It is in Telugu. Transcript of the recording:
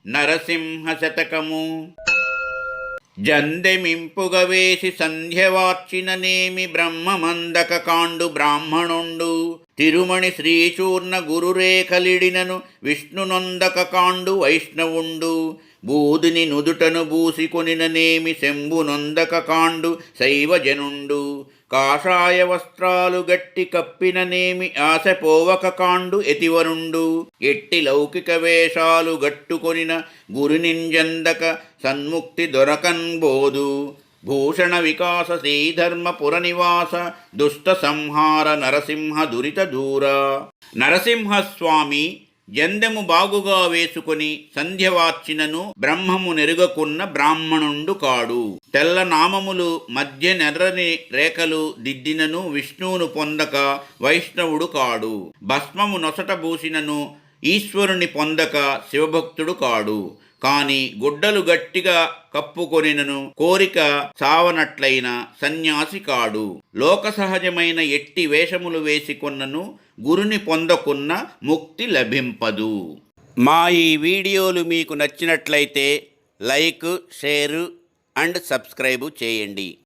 నరసింహ శతకము. జందెమింపుగవేసి సంధ్యవార్చిననేమి బ్రహ్మమందక కాండు బ్రాహ్మణుండు. తిరుమణి శ్రీచూర్ణ గురురేఖలిడినను విష్ణునొందక కాండు వైష్ణవుండు. బూదిని నుదుటను బూసికొనిననేమి శంభునొందక కాండు శైవజనుండు. కాషాయ వస్త్రాలు గట్టి కప్పిననేమి ఆశపోవక కాండు యతివరుండు. ఎట్టి లౌకిక వేషాలు గట్టుకొనిన గురునింజందక సన్ముక్తి దొరకన్బోదు. భూషణ వికాస శ్రీధర్మ పురనివాస దుష్ట సంహార నరసింహ దురిత దూర. నరసింహస్వామి జందెము బాగుగా వేసుకొని సంధ్యవార్చినను బ్రహ్మము నెరుగకున్న బ్రాహ్మణుండు కాడు. తెల్ల నామములు మధ్య నెర్రని రేఖలు దిద్దినను విష్ణువును పొందక వైష్ణవుడు కాడు. భస్మము నొసట భూసినను ఈశ్వరుని పొందక శివభక్తుడు కాడు. కాని గుడ్డలు గట్టిగా కప్పుకొనినను కోరిక చావనట్లయిన సన్యాసి కాడు. లోక సహజమైన ఎట్టి వేషములు వేసికొన్నను గురుని పొందకున్న ముక్తి లభింపదు. మా ఈ వీడియోలు మీకు నచ్చినట్లయితే లైక్, షేరు అండ్ సబ్స్క్రైబు చేయండి.